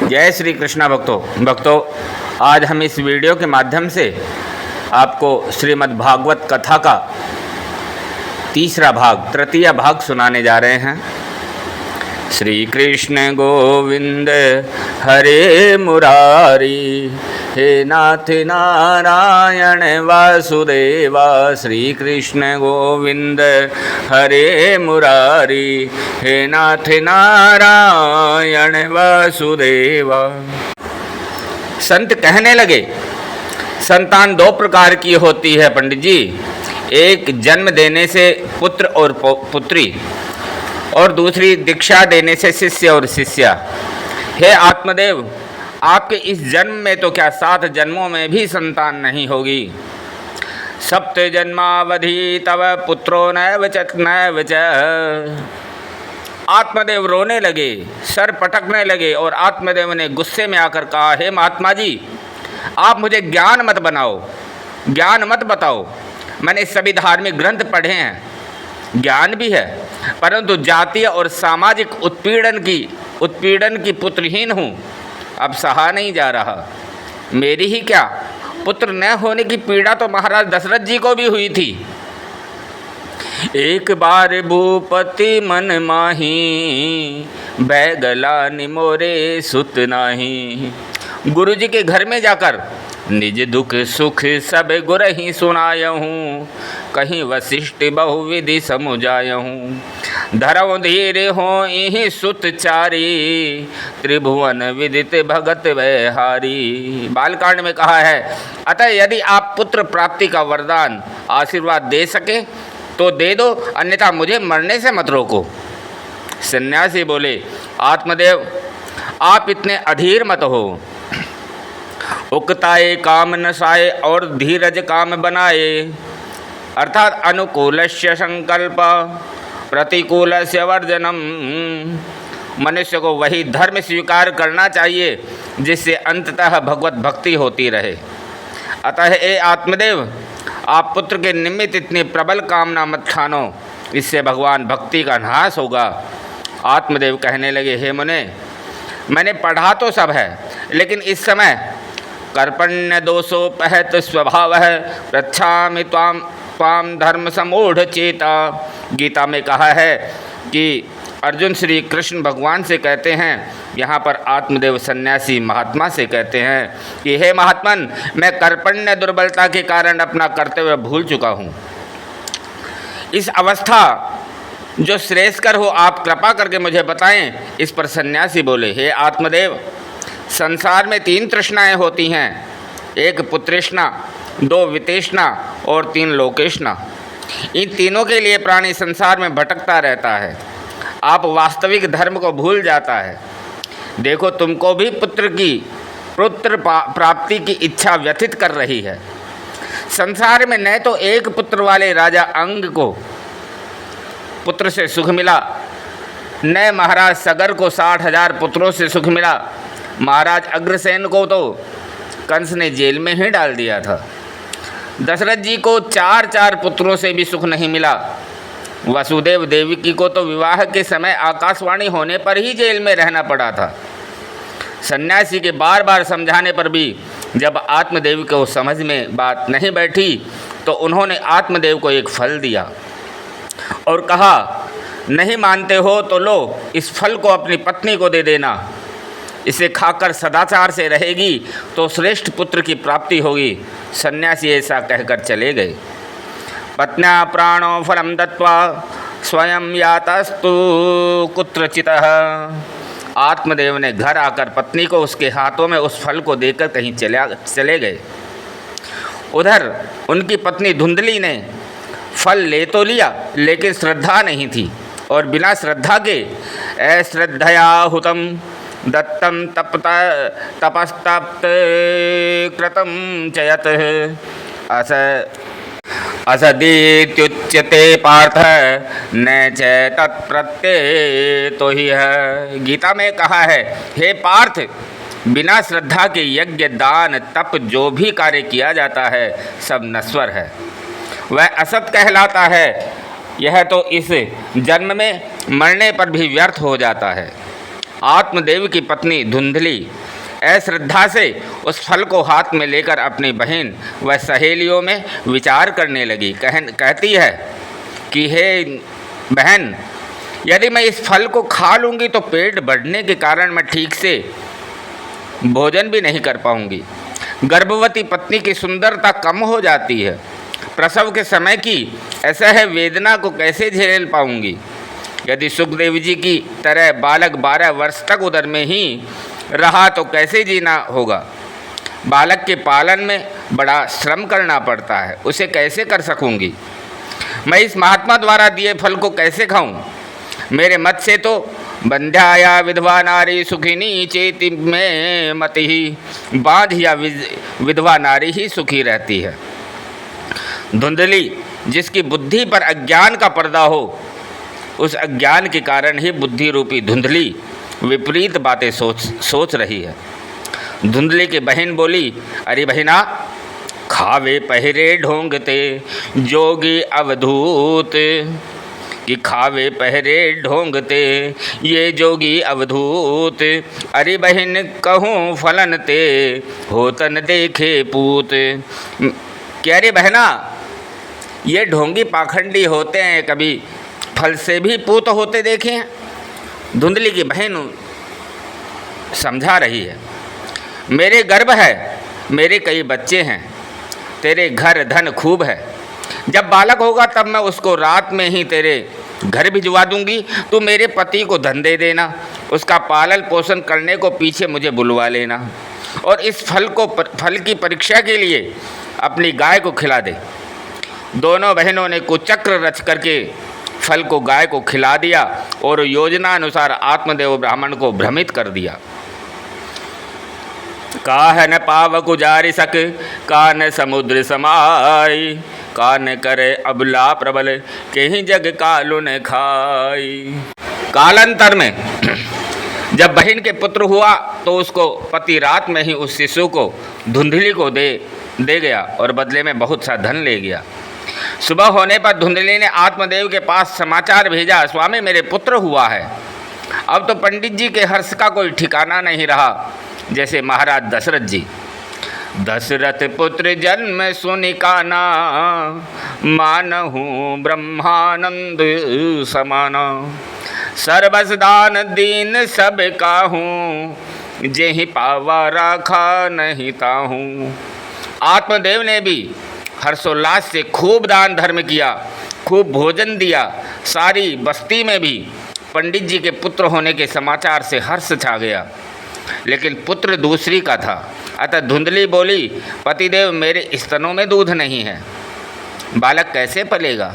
जय श्री कृष्णा भक्तों, आज हम इस वीडियो के माध्यम से आपको श्रीमद् भागवत कथा का तृतीय भाग सुनाने जा रहे हैं। श्री कृष्ण गोविंद हरे मुरारी, हे नाथ नारायण वासुदेवा। श्री कृष्ण गोविंद हरे मुरारी, हे नाथ नारायण वासुदेवा। संत कहने लगे, संतान दो प्रकार की होती है पंडित जी। एक जन्म देने से पुत्र और पुत्री, और दूसरी दीक्षा देने से शिष्य और शिष्या। हे आत्मदेव, आपके इस जन्म में तो क्या 7 जन्मों में भी संतान नहीं होगी। सप्त जन्मावधि तव पुत्रो नैव च। आत्मदेव रोने लगे, सर पटकने लगे और आत्मदेव ने गुस्से में आकर कहा, हे महात्मा जी, आप मुझे ज्ञान मत बताओ। मैंने सभी धार्मिक ग्रंथ पढ़े हैं, ज्ञान भी है, परंतु जातीय और सामाजिक उत्पीड़न की पुत्रहीन हूँ। अब सहा नहीं जा रहा। मेरी ही क्या, पुत्र न होने की पीड़ा तो महाराज दशरथ जी को भी हुई थी। एक बार भूपति मन माही, बैगला निमोरे सुत नाही। गुरु जी के घर में जाकर निज दुख सुख सब गुरहि सुनायहूँ, कहीं वशिष्ठ बहुविधि समुझायहूँ। धरव धीर हो इहि सुत चारी, त्रिभुवन विदित भगत वैहारी। बालकांड में कहा है, अतः यदि आप पुत्र प्राप्ति का वरदान आशीर्वाद दे सके तो दे दो, अन्यथा मुझे मरने से मत रोको। सन्यासी बोले, आत्मदेव आप इतने अधीर मत हो। उक्ताए काम नसाए और धीरज काम बनाए, अर्थात अनुकूलस्य संकल्प प्रतिकूलस्य वर्जनम। मनुष्य को वही धर्म स्वीकार करना चाहिए जिससे अंततः भगवत भक्ति होती रहे। अतः ए आत्मदेव, आप पुत्र के निमित्त इतनी प्रबल कामना मत ठानो, इससे भगवान भक्ति का नाश होगा। आत्मदेव कहने लगे, हे मुने, मैंने पढ़ा तो सब है, लेकिन इस समय कर्पण्य दोषोपहत स्वभाव है, पृच्छामि त्वाम धर्म समूढ़ चेता। गीता में कहा है कि अर्जुन श्री कृष्ण भगवान से कहते हैं, यहाँ पर आत्मदेव सन्यासी महात्मा से कहते हैं कि हे महात्मन, मैं कर्पण्य दुर्बलता के कारण अपना कर्तव्य भूल चुका हूँ। इस अवस्था जो श्रेयस्कर हो आप कृपा करके मुझे बताएं। इस पर सन्यासी बोले, हे आत्मदेव, संसार में 3 तृष्णाएँ होती हैं, एक पुत्रेष्णा, 2 वितेष्णा और 3 लोकेष्णा। इन तीनों के लिए प्राणी संसार में भटकता रहता है। आप वास्तविक धर्म को भूल जाता है। देखो, तुमको भी पुत्र प्राप्ति की इच्छा व्यथित कर रही है। संसार में न तो एक पुत्र वाले राजा अंग को पुत्र से सुख मिला, न महाराज सगर को 60,000 पुत्रों से सुख मिला। महाराज अग्रसेन को तो कंस ने जेल में ही डाल दिया था। दशरथ जी को 4 पुत्रों से भी सुख नहीं मिला। वसुदेव देवकी को तो विवाह के समय आकाशवाणी होने पर ही जेल में रहना पड़ा था। सन्यासी के बार बार समझाने पर भी जब आत्मदेव को समझ में बात नहीं बैठी तो उन्होंने आत्मदेव को एक फल दिया और कहा, नहीं मानते हो तो लो, इस फल को अपनी पत्नी को दे देना। इसे खाकर सदाचार से रहेगी तो श्रेष्ठ पुत्र की प्राप्ति होगी। सन्यासी ऐसा कहकर चले गए। पत्न्या प्राणो फलम दत्वा स्वयं यातस्तु कुत्रचितः। आत्मदेव ने घर आकर पत्नी को उसके हाथों में उस फल को देकर कहीं चले गए। उधर उनकी पत्नी धुंधली ने फल ले तो लिया, लेकिन श्रद्धा नहीं थी, और बिना श्रद्धा के अश्रद्धया हुतम दत्तम तपस्तप्त कृतम चयत असदीत्युच्यते पार्थ न च तत्प्रत्यय तो ही है। गीता में कहा है, हे पार्थ, बिना श्रद्धा के यज्ञ दान तप जो भी कार्य किया जाता है सब नश्वर है, वह असत कहलाता है। यह तो इस जन्म में मरने पर भी व्यर्थ हो जाता है। आत्मदेव की पत्नी धुंधली अश्रद्धा से उस फल को हाथ में लेकर अपनी बहन व सहेलियों में विचार करने लगी। कहती है कि हे बहन, यदि मैं इस फल को खा लूँगी तो पेट बढ़ने के कारण मैं ठीक से भोजन भी नहीं कर पाऊँगी। गर्भवती पत्नी की सुंदरता कम हो जाती है। प्रसव के समय की असह्य वेदना को कैसे झेल पाऊँगी। यदि सुखदेव जी की तरह बालक 12 वर्ष तक उदर में ही रहा तो कैसे जीना होगा। बालक के पालन में बड़ा श्रम करना पड़ता है, उसे कैसे कर सकूँगी। मैं इस महात्मा द्वारा दिए फल को कैसे खाऊं। मेरे मत से तो बंध्याया विधवा नारी सुखिनी चेति में मति ही, बांझ या विधवा नारी ही सुखी रहती है। धुंधली जिसकी बुद्धि पर अज्ञान का पर्दा हो, उस अज्ञान के कारण ही बुद्धि रूपी धुंधली विपरीत बातें सोच रही है। धुंधली की बहन बोली, अरे बहना, खावे पहरे ढोंगते जोगी अवधूत, कि खावे पहरे ढोंगते ये जोगी अवधूत। अरे बहन कहूँ फलन ते होतन देखे पूत। क्या रे बहना, ये ढोंगी पाखंडी होते हैं, कभी फल से भी पूत होते देखे हैं। धुंधली की बहन समझा रही है, मेरे गर्भ है, मेरे कई बच्चे हैं, तेरे घर धन खूब है। जब बालक होगा तब मैं उसको रात में ही तेरे घर भिजवा दूंगी। तू मेरे पति को धन दे देना, उसका पालन पोषण करने को पीछे मुझे बुलवा लेना, और इस फल की परीक्षा के लिए अपनी गाय को खिला दे। दोनों बहनों ने कुचक्र रच करके फल को गाय को खिला दिया और योजना अनुसार आत्मदेव ब्राह्मण को भ्रमित कर दिया। काहन पावक जारि सक कान समुद्र समाई, कान करे अबला प्रबल कहीं जग कालु न खाई। कालांतर में जब बहन के पुत्र हुआ तो उसको पति रात में ही उस शिशु को धुंधली को दे गया और बदले में बहुत सा धन ले गया। सुबह होने पर धुंधली ने आत्मदेव के पास समाचार भेजा, स्वामी मेरे पुत्र हुआ है। अब तो पंडित जी के हर्ष का कोई ठिकाना नहीं रहा। जैसे महाराज दशरथ जी, दशरथ पुत्र जन्म सुनि काना, मानहु ब्रह्मानंद समाना, सर्वस दान दीन सब काहूँ, जेहि पावा राखा नहीं ताहूँ। आत्मदेव ने भी हर्षोल्लास से खूब दान धर्म किया, खूब भोजन दिया। सारी बस्ती में भी पंडित जी के पुत्र होने के समाचार से हर्ष छा गया, लेकिन पुत्र दूसरी का था। अतः धुंधली बोली, पतिदेव मेरे स्तनों में दूध नहीं है, बालक कैसे पलेगा।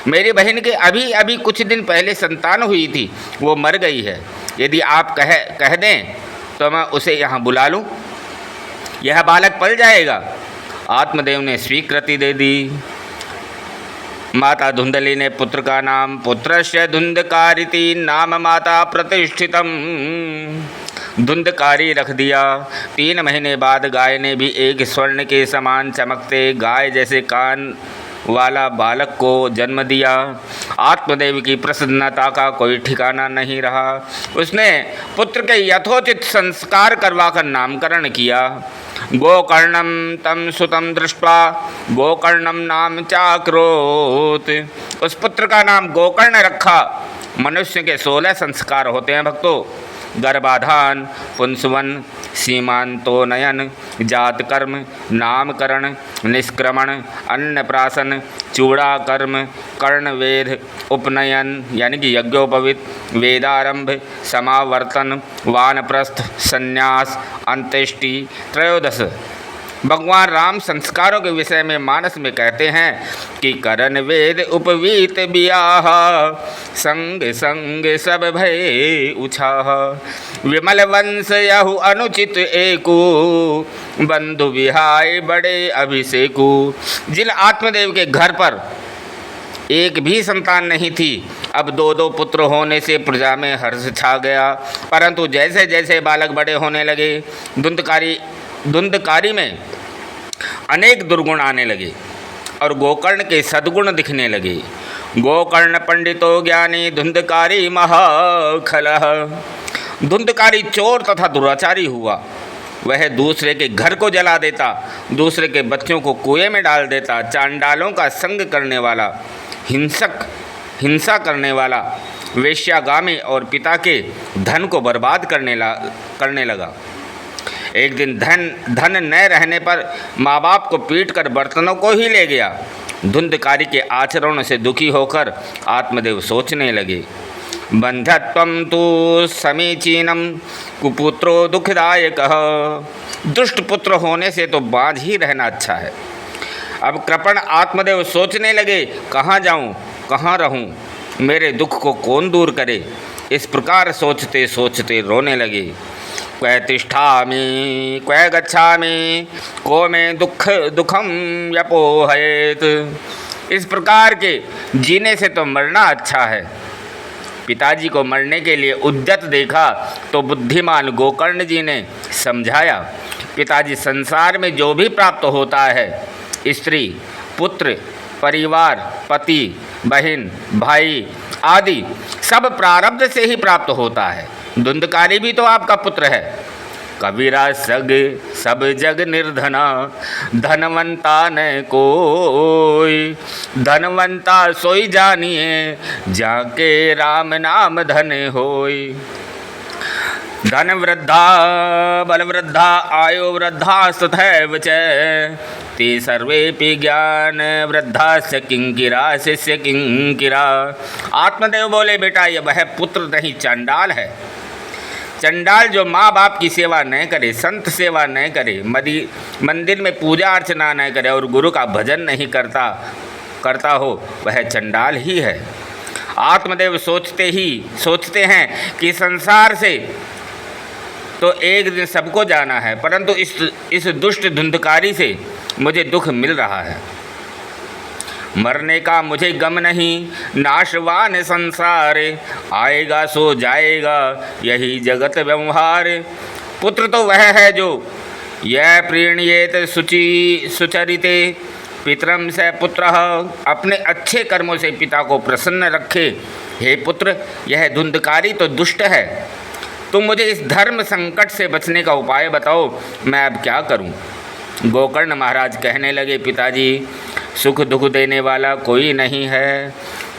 मेरी बहन के अभी कुछ दिन पहले संतान हुई थी, वो मर गई है। यदि आप कह दें तो मैं उसे यहाँ बुला लूँ, यह बालक पल जाएगा। आत्मदेव ने स्वीकृति दे दी। माता धुंधली ने पुत्र का नाम पुत्रस्य धुंधकारिति नाम माता प्रतिष्ठितम, धुंधकारी रख दिया। 3 महीने बाद गाय ने भी एक स्वर्ण के समान चमकते गाय जैसे कान वाला बालक को जन्म दिया। आत्मदेव की प्रसन्नता का कोई ठिकाना नहीं रहा। उसने पुत्र के यथोचित संस्कार करवाकर नामकरण किया। गोकर्णम तम सुतम दृष्ट्वा गोकर्णम नाम चाक्रोत। उस पुत्र का नाम गोकर्ण रखा। मनुष्य के 16 संस्कार होते हैं भक्तों, गर्भाधान, पुंसवन, सीमांतोनयन, जात कर्म, नामकरण, निष्क्रमण, अन्नप्राशन, चूड़ाकर्म, कर्णवेद, उपनयन यानी कि यज्ञोपवीत, वेदारंभ, समावर्तन, वानप्रस्थ, संन्यास, अंत्येष्टि, 13। भगवान राम संस्कारों के विषय में मानस में कहते हैं कि करण वेद उपवीत बियाह, संग संग सब भय उछाह, विमल वंश यहु अनुचित एकु, बंधु विहाय बड़े अभिषेकु। जिन आत्मदेव के घर पर एक भी संतान नहीं थी, अब 2-2 पुत्र होने से प्रजा में हर्ष छा गया। परंतु जैसे जैसे बालक बड़े होने लगे, धुंधकारी में अनेक दुर्गुण आने लगे और गोकर्ण के सद्गुण दिखने लगे। गोकर्ण पंडितो ज्ञानी धुंधकारी महाखलः, धुंधकारी चोर तथा दुराचारी हुआ। वह दूसरे के घर को जला देता, दूसरे के बच्चों को कुएं में डाल देता, चांडालों का संग करने वाला, हिंसा करने वाला, वेश्यागामी और पिता के धन को बर्बाद करने लगा। एक दिन धन न रहने पर माँ बाप को पीट कर बर्तनों को ही ले गया। धुंधकारी के आचरणों से दुखी होकर आत्मदेव सोचने लगे, बंधत्वं तु समीचीनम कुपुत्रो दुखदायकः। दुष्ट पुत्र होने से तो बांझ ही रहना अच्छा है। अब कृपण आत्मदेव सोचने लगे, कहाँ जाऊँ, कहाँ रहूँ, मेरे दुख को कौन दूर करे। इस प्रकार सोचते सोचते रोने लगे। क्व तिष्ठामि क्व गच्छामि को में दुखम व्यपोहयेत। इस प्रकार के जीने से तो मरना अच्छा है। पिताजी को मरने के लिए उद्यत देखा तो बुद्धिमान गोकर्ण जी ने समझाया, पिताजी संसार में जो भी प्राप्त होता है, स्त्री, पुत्र, परिवार, पति, बहन, भाई आदि सब प्रारब्ध से ही प्राप्त होता है। धुंधकारी भी तो आपका पुत्र है। कबीरा सग सब जग निर्धना, धनवंता न कोई। धनवंता सोई जानिए, जाके राम नाम धन होय। धन वृद्धा बल वृद्धा आयु वृद्धा तथैव च, ते सर्वेपि ज्ञान वृद्धास्य किंकिरा शिष्य किंकिरा। आत्मदेव बोले, बेटा ये वह पुत्र नहीं, चंडाल है। चंडाल जो माँ बाप की सेवा न करे, संत सेवा न करे, मंदिर में पूजा अर्चना न करे और गुरु का भजन नहीं करता हो, वह चंडाल ही है। आत्मदेव सोचते हैं कि संसार से तो एक दिन सबको जाना है, परंतु इस दुष्ट धुंधकारी से मुझे दुख मिल रहा है। मरने का मुझे गम नहीं, नाशवान संसार, आएगा सो जाएगा यही जगत व्यवहार। पुत्र तो वह है जो यह प्रीणयेत सुचरिते पितरम से पुत्र, अपने अच्छे कर्मों से पिता को प्रसन्न रखे। हे पुत्र, यह धुंधकारी तो दुष्ट है। तुम मुझे इस धर्म संकट से बचने का उपाय बताओ, मैं अब क्या करूं? गोकर्ण महाराज कहने लगे, पिताजी सुख दुख देने वाला कोई नहीं है।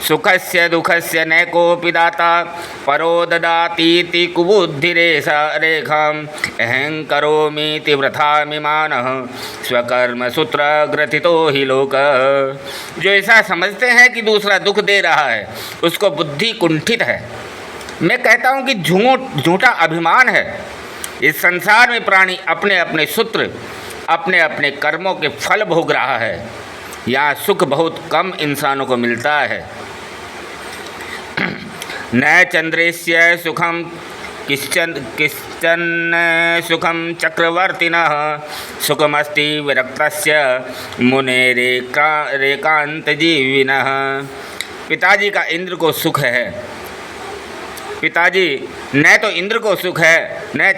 सुखस्य दुखस्य न कोपि दाता, परो ददातीति कुबुद्धिरेखाम। अहं करोमीति वृथामिमानः, स्वकर्म सूत्र ग्रथितो हि लोक। जो ऐसा समझते हैं कि दूसरा दुख दे रहा है, उसको बुद्धि कुंठित है। मैं कहता हूँ कि झूठा अभिमान है। इस संसार में प्राणी अपने अपने सूत्र, अपने अपने कर्मों के फल भोग रहा है। यहाँ सुख बहुत कम इंसानों को मिलता है। न चंद्रेस्य सुखम किश्चन सुखम चक्रवर्तिनः, सुखमस्ति विरक्तस्य मुनेरेकांत जीविनः। पिताजी का इंद्र को सुख है। पिताजी न तो इंद्र को सुख है, न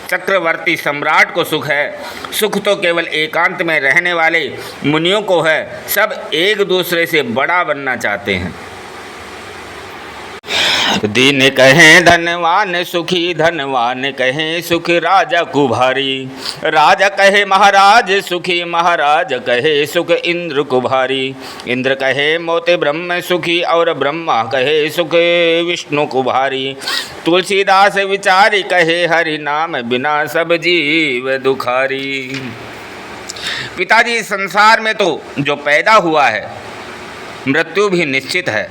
चक्रवर्ती सम्राट को सुख है। सुख तो केवल एकांत में रहने वाले मुनियों को है। सब एक दूसरे से बड़ा बनना चाहते हैं। दीन कहें धनवान सुखी, धनवान कहें सुख राजा कुभारी। राजा कहे महाराज सुखी, महाराज कहे सुख इंद्र कुभारी। इंद्र कहे मोते ब्रह्म सुखी, और ब्रह्मा कहे सुख विष्णु कुभारी। तुलसीदास विचारी कहे हरि नाम बिना सब जीव दुखारी। पिताजी, संसार में तो जो पैदा हुआ है, मृत्यु भी निश्चित है।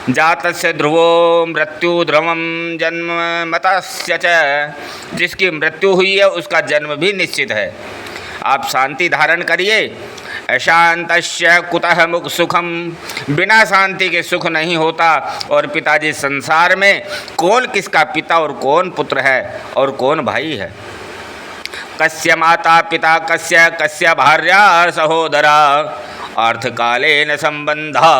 जातस्य ध्रुवो मृत्यु ध्रुवम जन्म मतस्य च। जिसकी मृत्यु हुई है उसका जन्म भी निश्चित है। आप शांति धारण करिए। अशांतस्य कुतः मुख सुखम। बिना शांति के सुख नहीं होता। और पिताजी, संसार में कौन किसका पिता और कौन पुत्र है और कौन भाई है? कस्य माता पिता कस्य, कस्य भार्या सहोदरा। अर्थकालेन संबंधा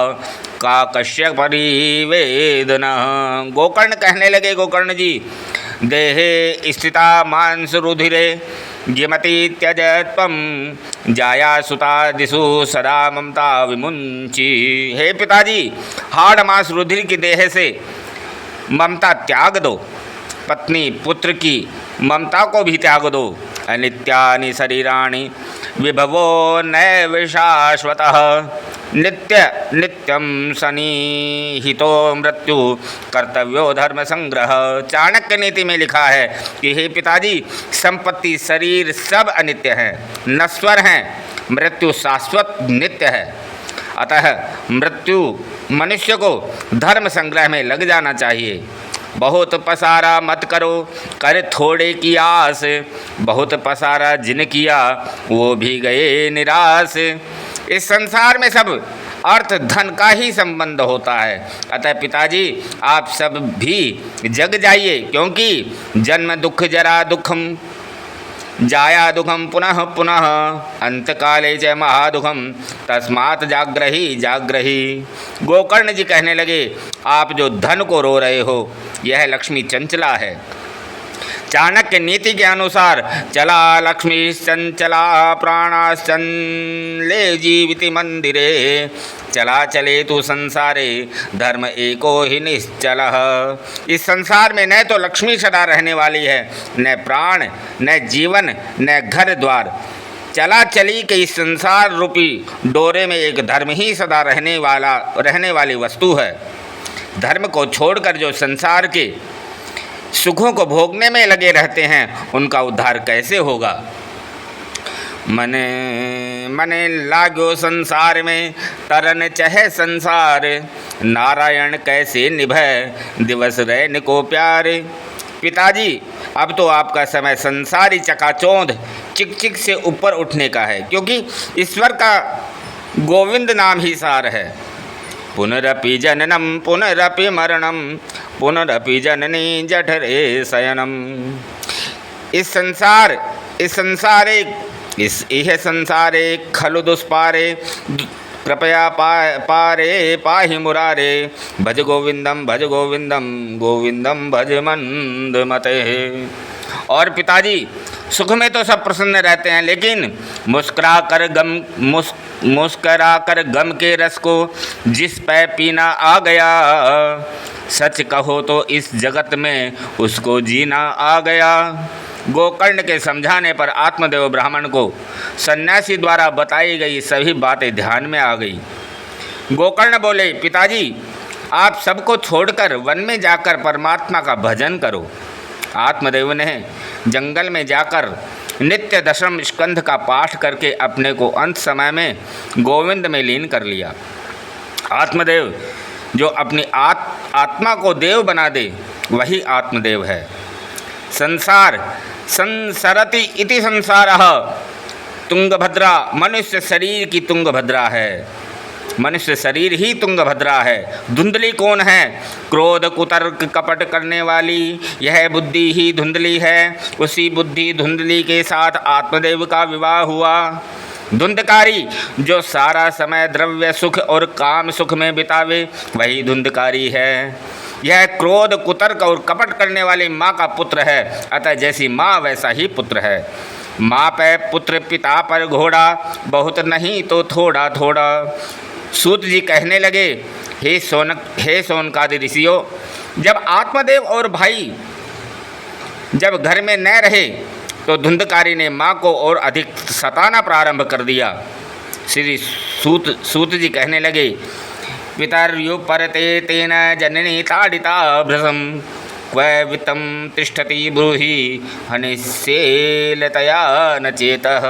का कश्य परिवेदना। गोकर्ण कहने लगे, गोकर्ण जी, देहे स्थिता मांस रुधिरे गिमति त्यज त्वं, जाया सुता दिशु सदा ममता विमुंची। हे पिताजी, हाड़ मांस रुधिर की देह से ममता त्याग दो। पत्नी पुत्र की ममता को भी त्याग दो। अनित्यानि शरीराणि विभवो नैव शाश्वतः नित्य नित्यं सन्निहितो मृत्यु कर्तव्यो धर्म संग्रह। चाणक्य नीति में लिखा है कि हे पिताजी, संपत्ति शरीर सब अनित्य हैं, नश्वर हैं, मृत्यु शाश्वत नित्य है। अतः मृत्यु मनुष्य को धर्म संग्रह में लग जाना चाहिए। बहुत पसारा मत करो कर थोड़े की आस, बहुत पसारा जिन किया वो भी गए निराश। इस संसार में सब अर्थ धन का ही संबंध होता है। अतः पिताजी आप सब भी जग जाइए, क्योंकि जन्म दुख जरा दुखम जाया दुखम पुनः पुनः अंतकाले च महादुखम तस्मात् जाग्रही जाग्रही। गोकर्ण जी कहने लगे, आप जो धन को रो रहे हो यह लक्ष्मी चंचला है। चाणक्य नीति के अनुसार चला लक्ष्मी चंचला प्राणाश्चले जीविति मंदिरे, चला चले तू संसारे धर्म एको ही निश्चलः। इस संसार में न तो लक्ष्मी सदा रहने वाली है, न प्राण, न जीवन, न घर द्वार। चला चली के इस संसार रूपी डोरे में एक धर्म ही सदा रहने वाली वस्तु है। धर्म को छोड़कर जो संसार के सुखों को भोगने में लगे रहते हैं उनका उद्धार कैसे होगा। मने मने लागो संसार में तरन चहे संसार, नारायण कैसे निभय दिवस रैन को प्यार। पिताजी अब तो आपका समय संसारी चकाचौंध चिक चिक से ऊपर उठने का है, क्योंकि ईश्वर का गोविंद नाम ही सार है। पुनरपि जननम पुनरपि मरणम पुनरपि जननी जठरे शयनम। इह संसारे खलु दुष्पारे कृपया पारे पाहि मुरारे, भज गोविंदम गोविंदम भज मंद मते। और पिताजी सुख में तो सब प्रसन्न रहते हैं, लेकिन मुस्करा कर गम के रस को जिस पे पीना आ गया, सच कहो तो इस जगत में उसको जीना आ गया। गोकर्ण के समझाने पर आत्मदेव ब्राह्मण को सन्यासी द्वारा बताई गई सभी बातें ध्यान में आ गई। गोकर्ण बोले, पिताजी आप सबको छोड़कर वन में जाकर परमात्मा का भजन करो। आत्मदेव ने जंगल में जाकर नित्य दशम स्कंध का पाठ करके अपने को अंत समय में गोविंद में लीन कर लिया। आत्मदेव जो अपनी आत्मा को देव बना दे वही आत्मदेव है। संसार संसरति इति संसारः तुंगभद्रा, मनुष्य शरीर की तुंगभद्रा है, मनुष्य शरीर ही तुंगभद्रा है। धुंधली कौन है? क्रोध कुतर्क कपट करने वाली यह बुद्धि ही धुंधली है। उसी बुद्धि धुंधली के साथ आत्मदेव का विवाह हुआ। धुंधकारी जो सारा समय द्रव्य सुख और काम सुख में बितावे वही धुंधकारी है। यह क्रोध कुतर्क और कपट करने वाली माँ का पुत्र है, अतः जैसी माँ वैसा ही पुत्र है। माँ पे पुत्र, पिता पर घोड़ा, बहुत नहीं तो थोड़ा थोड़ा। सूत जी कहने लगे, हे शौनकादि ऋषियों, जब आत्मदेव और भाई जब घर में न रहे तो धुंधकारी ने माँ को और अधिक सताना प्रारंभ कर दिया। श्री सूत जी कहने लगे, पितर्युपरते तेन जननी ताडिता भ्रसम क्व वित्तं तिष्ठति ब्रूहि हनिशेलतया न चेतः।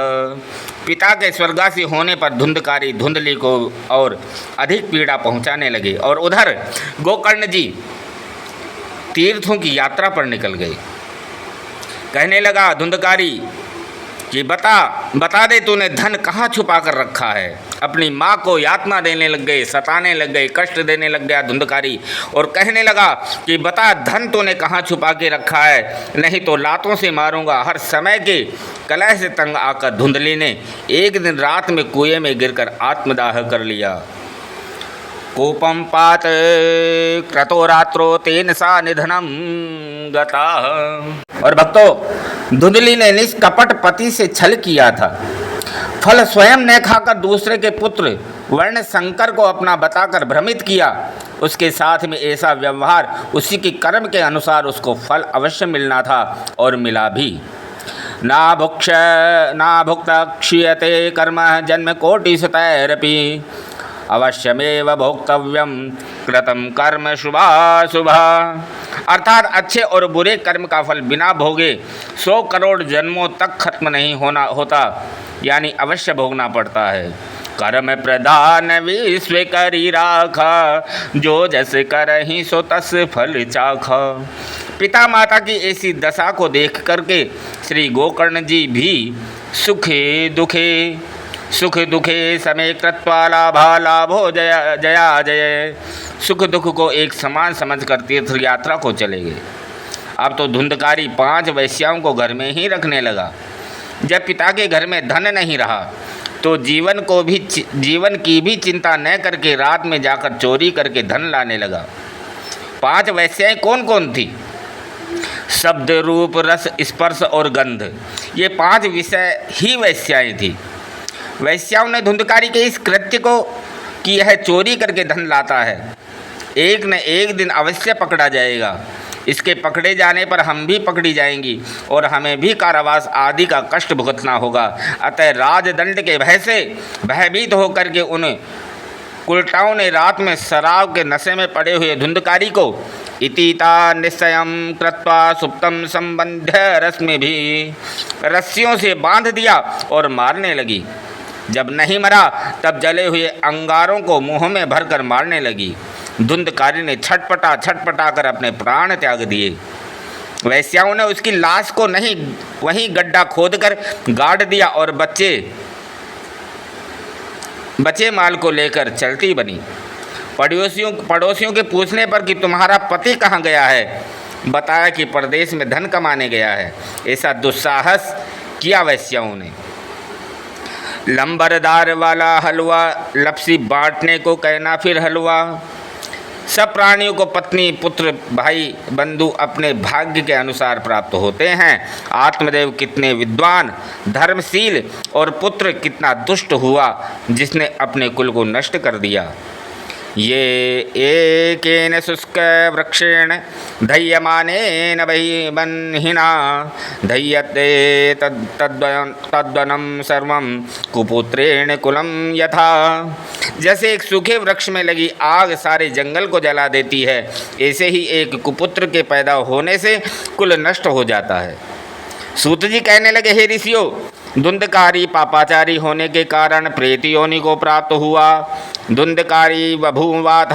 पिता के स्वर्गासी होने पर धुंधकारी धुंधली को और अधिक पीड़ा पहुंचाने लगे और उधर गोकर्ण जी तीर्थों की यात्रा पर निकल गए। कहने लगा धुंधकारी कि बता दे तूने धन कहाँ छुपा कर रखा है। अपनी माँ को यातना देने लग गए, सताने लग गए, कष्ट देने लग गया धुंधकारी और कहने लगा कि बता धन तूने कहाँ छुपा के रखा है, नहीं तो लातों से मारूंगा। हर समय के कलह से तंग आकर धुंधली ने एक दिन रात में कुएं में गिरकर आत्मदाह कर लिया। कोपम पात क्रतो रात्रो तेन सा निधनम गता। और भक्तों, धुंधली ने निष्कपट पति से छल किया था, फल स्वयं न खाकर दूसरे के पुत्र वर्ण शंकर को अपना बताकर भ्रमित किया, उसके साथ में ऐसा व्यवहार उसी के कर्म के अनुसार उसको फल अवश्य मिलना था और मिला भी। ना भुक्त क्षीयते कर्म जन्म कोटि शतैरपि अवश्यमेव भोक्तव्यम कृतम कर्म शुभाशुभा। अर्थात अच्छे और बुरे कर्म का फल बिना भोगे 100 करोड़ जन्मों तक खत्म नहीं होता, यानी अवश्य भोगना पड़ता है। कर्म प्रधान विश्व करी राखा, जो जैसे करहि सो तस फल चाखा। पिता माता की ऐसी दशा को देख करके श्री गोकर्ण जी भी सुख दुखे समय कृत्वा लाभा लाभो जया जया जय, सुख दुख को एक समान समझकर तीर्थ यात्रा को चले गए। अब तो धुंधकारी 5 वैश्याओं को घर में ही रखने लगा। जब पिता के घर में धन नहीं रहा तो जीवन की भी चिंता न करके रात में जाकर चोरी करके धन लाने लगा। 5 वैश्याएं कौन कौन थी? शब्द रूप रस स्पर्श और गंध, ये 5 विषय ही वैश्याएं थी। वैश्याओं ने धुंधकारी के इस कृत्य को कि यह चोरी करके धन लाता है, एक न एक दिन अवश्य पकड़ा जाएगा। इसके पकड़े जाने पर हम भी पकड़ी जाएंगी और हमें भी कारावास आदि का कष्ट भुगतना होगा। अतः राजदंड के भय से भयभीत होकर के उन कुलटाओं ने रात में शराब के नशे में पड़े हुए धुंधकारी को इतीता निश्चयम कृत्वा सुप्तम संबंध्य रश्मि भी रस्सियों से बांध दिया और मारने लगी। जब नहीं मरा तब जले हुए अंगारों को मुंह में भरकर मारने लगी। धुंधकारी ने छटपटा कर अपने प्राण त्याग दिए। वैश्याओं ने उसकी लाश को नहीं वहीं गड्ढा खोदकर गाड़ दिया और बचे माल को लेकर चलती बनी। पड़ोसियों के पूछने पर कि तुम्हारा पति कहाँ गया है, बताया कि परदेश में धन कमाने गया है। ऐसा दुस्साहस किया वैश्याओं ने। लंबरदार वाला हलवा लपसी बांटने को कहना फिर हलवा। सब प्राणियों को पत्नी पुत्र भाई बंधु अपने भाग्य के अनुसार प्राप्त होते हैं। आत्मदेव कितने विद्वान धर्मशील और पुत्र कितना दुष्ट हुआ जिसने अपने कुल को नष्ट कर दिया। ये एकेन शुष्क वृक्षेण धैर्यमानेन वै बन्हिना धैर्यते तद्वनं सर्वं कुपुत्रेण कुलं यथा। जैसे एक सूखे वृक्ष में लगी आग सारे जंगल को जला देती है, ऐसे ही एक कुपुत्र के पैदा होने से कुल नष्ट हो जाता है। सूत जी कहने लगे, हे ऋषियों, धुंधकारी पापाचारी होने के कारण प्रेत योनि को प्राप्त हुआ। धुंधकारी बभूवाथ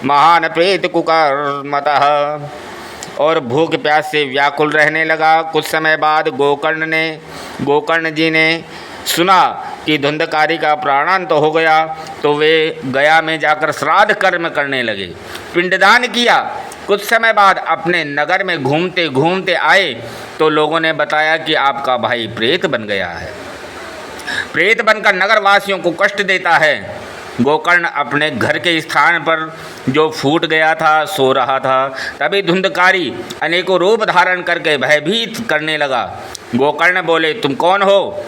महान प्रेत कुकर्मतः, और भूख प्यास से व्याकुल रहने लगा। कुछ समय बाद गोकर्ण जी ने सुना कि धुंधकारी का प्राणांत हो गया, तो वे गया में जाकर श्राद्ध कर्म करने लगे, पिंडदान किया। कुछ समय बाद अपने नगर में घूमते घूमते आए तो लोगों ने बताया कि आपका भाई प्रेत बन गया है। प्रेत बनकर नगर वासियों को कष्ट देता है। गोकर्ण अपने घर के स्थान पर जो फूट गया था सो रहा था। तभी धुंधकारी अनेकों रूप धारण करके भयभीत करने लगा। गोकर्ण बोले, तुम कौन हो?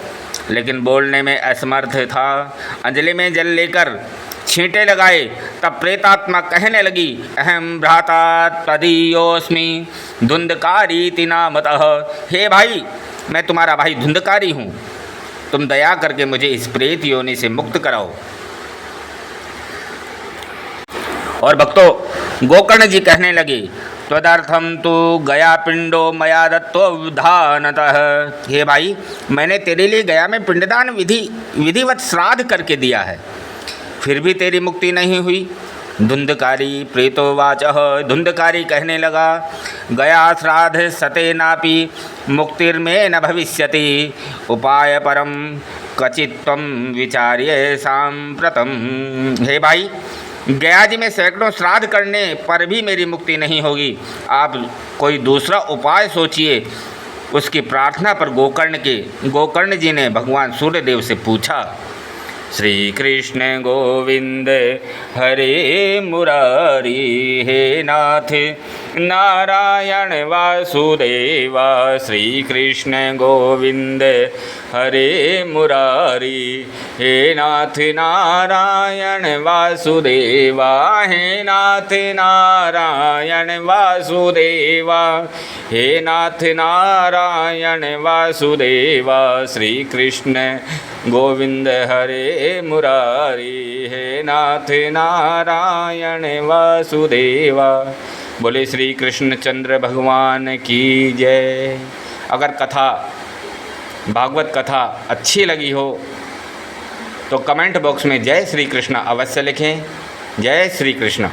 लेकिन बोलने में असमर्थ था। अंजलि में जल लेकर छींटे लगाए। तब प्रेतात्मा कहने लगी, अहम भ्राता तदीयोस्मि धुंधकारी नामतः। हे भाई, मैं तुम्हारा भाई धुंधकारी हूँ, तुम दया करके मुझे इस प्रेत योनि से मुक्त कराओ। और भक्तों, गोकर्ण जी कहने लगे, तदर्थम तो गया पिंडो मया दत्तो विधानतः। हे भाई, मैंने तेरे लिए गया में पिंडदान विधिवत श्राद्ध करके दिया है, फिर भी तेरी मुक्ति नहीं हुई। धुंधकारी प्रेतोवाचः, धुंधकारी कहने लगा, गया श्राद्ध सते नापि मुक्तिर्मे न भविष्यति उपाय परम क्वचित्त्वं विचार्य सांप्रतम। हे भाई, गया जी में सैकड़ों श्राद्ध करने पर भी मेरी मुक्ति नहीं होगी, आप कोई दूसरा उपाय सोचिए। उसकी प्रार्थना पर गोकर्ण जी ने भगवान सूर्यदेव से पूछा। श्री कृष्ण गोविंद हरे मुरारी। हे नाथ नारायण वासुदेवा, श्री कृष्ण गोविंद हरे मुरारी। हे नाथ नारायण वासुदेवा, हे नाथ नारायण वासुदेवा, हे नाथ नारायण वासुदेवा, श्री कृष्ण गोविंद हरे मुरारी। हे नाथ नारायण वासुदेवा। बोले श्री कृष्णचंद्र भगवान की जय। अगर कथा, भागवत कथा अच्छी लगी हो तो कमेंट बॉक्स में जय श्री कृष्ण अवश्य लिखें। जय श्री कृष्ण।